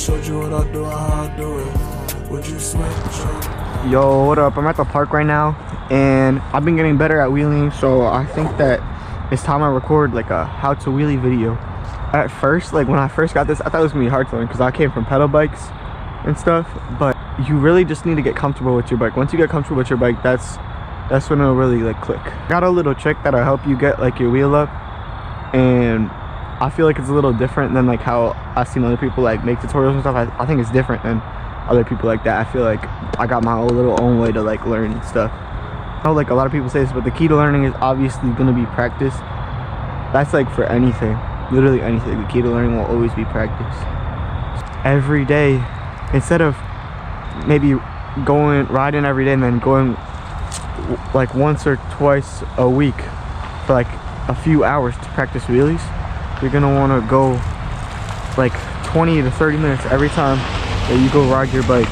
showed you what I do, how I do it. Would you switch? Yo, what up? I'm at the park right now, and I've been getting better at wheeling, so I think that it's time I record like a how to wheelie video. At first, like when I first got this, I thought it was gonna be hard to learn because I came from pedal bikes and stuff, but you really just need to get comfortable with your bike. Once you get comfortable with your bike, that's when it'll really like click. Got a little trick that'll help you get like your wheel up, and I feel like it's a little different than like how I've seen other people like make tutorials and stuff. I think it's different than other people like that. I feel like I got my own little own way to like learn and stuff. I know like a lot of people say this, but the key to learning is obviously gonna be practice. That's like for anything, literally anything. The key to learning will always be practice. Every day, instead of maybe riding every day and then going like once or twice a week for like a few hours to practice wheelies, you're gonna want to go like 20 to 30 minutes every time that you go ride your bike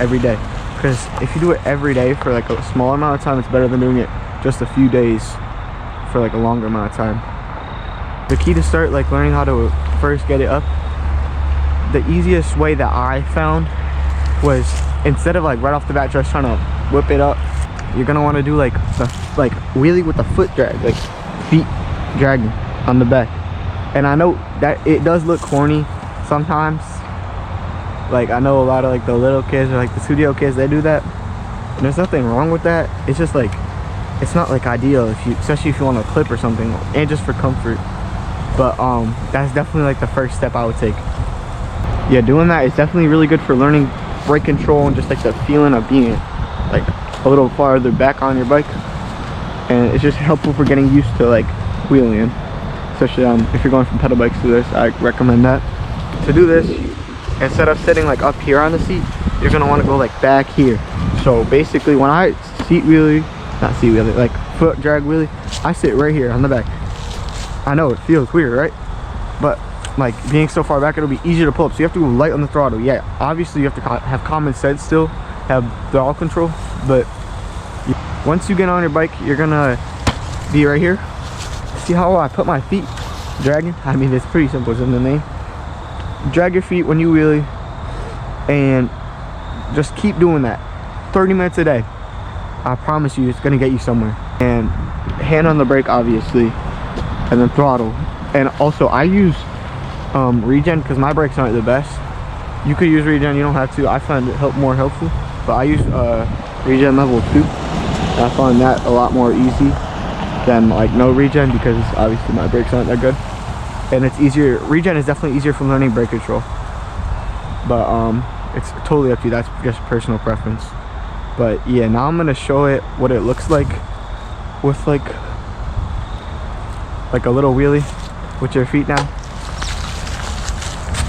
every day. Because if you do it every day for like a small amount of time, it's better than doing it just a few days for like a longer amount of time. The key to start like learning how to first get it up, the easiest way that I found was, instead of like right off the bat just trying to whip it up, you're gonna want to do like the wheelie with the foot drag, like feet dragging on the back. And I know that it does look corny sometimes. Like I know a lot of like the little kids or like the studio kids, they do that, and there's nothing wrong with that. It's just like, it's not like ideal if you, especially if you want to clip or something, and just for comfort. But that's definitely like the first step I would take. Yeah, doing that is definitely really good for learning brake control and just like the feeling of being like a little farther back on your bike, and it's just helpful for getting used to like wheeling, especially if you're going from pedal bikes to this. I recommend that. To do this, instead of sitting like up here on the seat, you're gonna want to go like back here. So basically when I like foot drag wheelie, I sit right here on the back. I know it feels weird, right? But like being so far back, it'll be easier to pull up, so you have to go light on the throttle. Yeah, obviously you have to have common sense still, have throttle control, but once you get on your bike, you're gonna be right here. See how I put my feet dragging? I mean, it's pretty simple, it's in the name. Drag your feet when you wheelie, and just keep doing that 30 minutes a day. I promise you it's gonna get you somewhere. And hand on the brake obviously, and then throttle. And also I use regen because my brakes aren't the best. You could use regen, you don't have to. I find it more helpful, but I use regen level 2. I find that a lot more easy than like no regen, because obviously my brakes aren't that good. And it's easier, regen is definitely easier for learning brake control, but it's totally up to you. That's just personal preference. But yeah, now I'm gonna show it what it looks like with like a little wheelie with your feet down,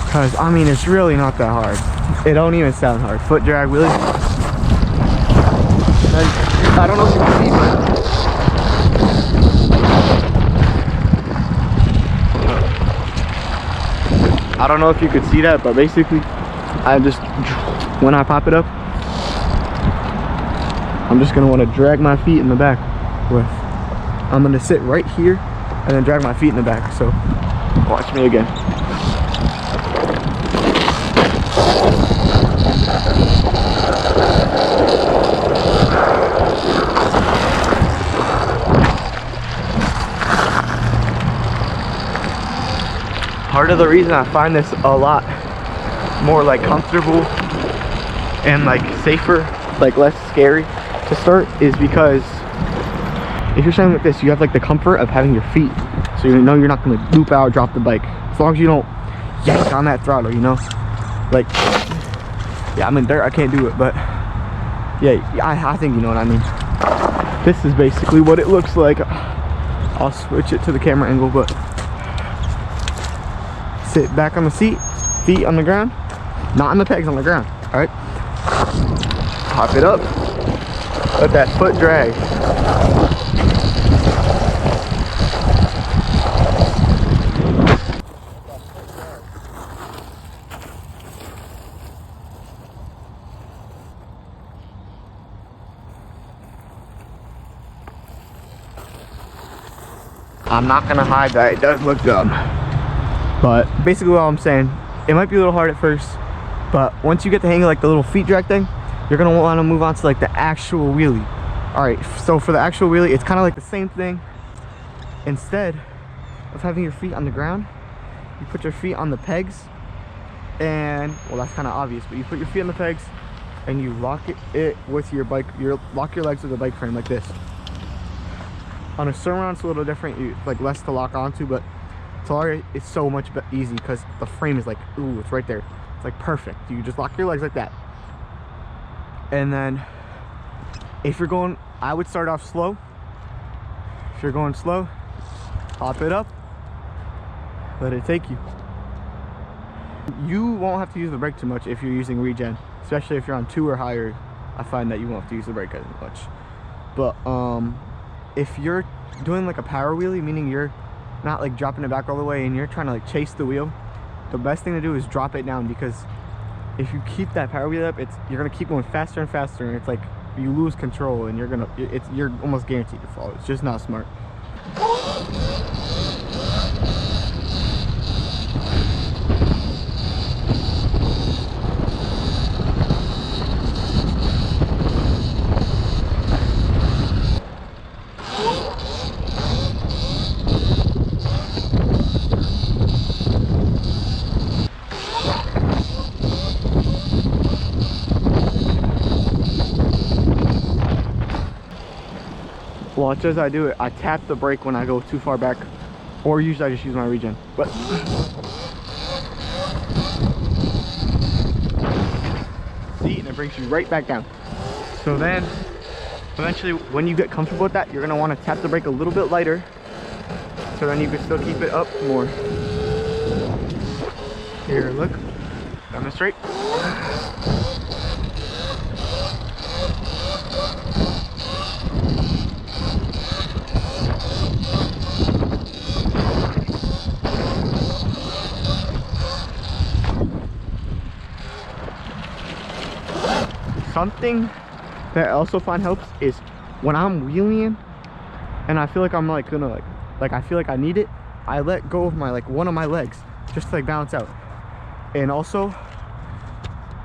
because I mean it's really not that hard. It don't even sound hard. Foot drag wheelie. I don't know if you can see, but I don't know if you could see that, but basically I just, when I pop it up, I'm just gonna want to drag my feet in the back I'm gonna sit right here and then drag my feet in the back. So watch me again. Part of the reason I find this a lot more like comfortable and like safer, like less scary to start, is because if you're standing like this, you have like the comfort of having your feet, so you know you're not going to loop out, drop the bike, as long as you don't yank on that throttle, you know. Like, yeah, I'm in dirt, I can't do it, but yeah, I think you know what I mean. This is basically what it looks like. I'll switch it to the camera angle, but sit back on the seat, feet on the ground, not on the pegs, on the ground. All right, pop it up, let that foot drag. I'm not gonna hide that it does look dumb, but basically what I'm saying, it might be a little hard at first, But once you get the hang of like the little feet drag thing, you're gonna want to move on to like the actual wheelie. All right, so for the actual wheelie, it's kind of like the same thing. Instead of having your feet on the ground, you put your feet on the pegs, and well, that's kind of obvious, but you put your feet on the pegs and you lock it with your bike. Lock your legs with the bike frame like this. On a Surron, it's a little different. You like less to lock onto, but Talaria is so much easy because the frame is like, ooh, it's right there. It's like perfect. You just lock your legs like that. And then if you're going, I would start off slow. If you're going slow, hop it up, let it take you. You won't have to use the brake too much if you're using regen, especially if you're on 2 or higher. I find that you won't have to use the brake as much. But if you're doing like a power wheelie, meaning you're not like dropping it back all the way and you're trying to like chase the wheel, the best thing to do is drop it down, because if you keep that power wheel up, you're gonna keep going faster and faster, and it's like you lose control and you're almost guaranteed to fall. It's just not smart. Watch as I do it. I tap the brake when I go too far back, or usually I just use my regen. But see, and it brings you right back down. So then, eventually, when you get comfortable with that, you're gonna want to tap the brake a little bit lighter, so then you can still keep it up more. Here, look. Demonstrate. Something that I also find helps is when I'm wheeling and I feel like I'm like gonna like I feel like I need it, I let go of my one of my legs just to like balance out. And also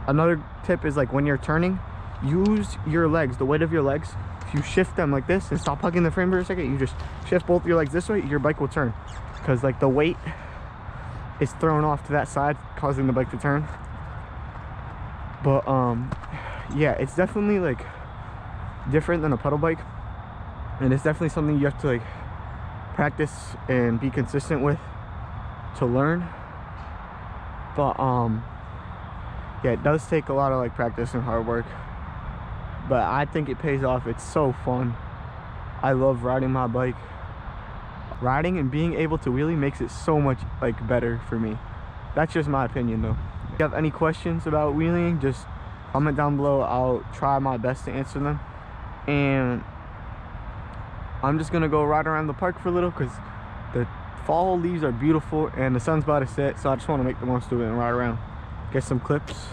another tip is like when you're turning, use your legs, the weight of your legs. If you shift them like this and stop hugging the frame for a second, you just shift both your legs this way, your bike will turn, because like the weight is thrown off to that side, causing the bike to turn. But yeah, it's definitely like different than a pedal bike, and it's definitely something you have to like practice and be consistent with to learn. But yeah, it does take a lot of like practice and hard work, but I think it pays off. It's so fun. I love riding my bike. Riding and being able to wheelie makes it so much like better for me. That's just my opinion though. If you have any questions about wheeling, just comment down below. I'll try my best to answer them. And I'm just gonna go ride around the park for a little, because the fall leaves are beautiful and the sun's about to set, so I just want to make the most of it and ride around, get some clips.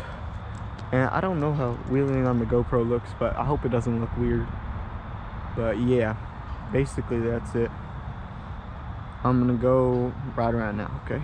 And I don't know how wheeling on the GoPro looks, but I hope it doesn't look weird. But yeah, basically that's it. I'm gonna go ride around now, okay?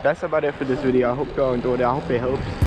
that's about it for this video. I hope y'all enjoyed it. I hope it helps.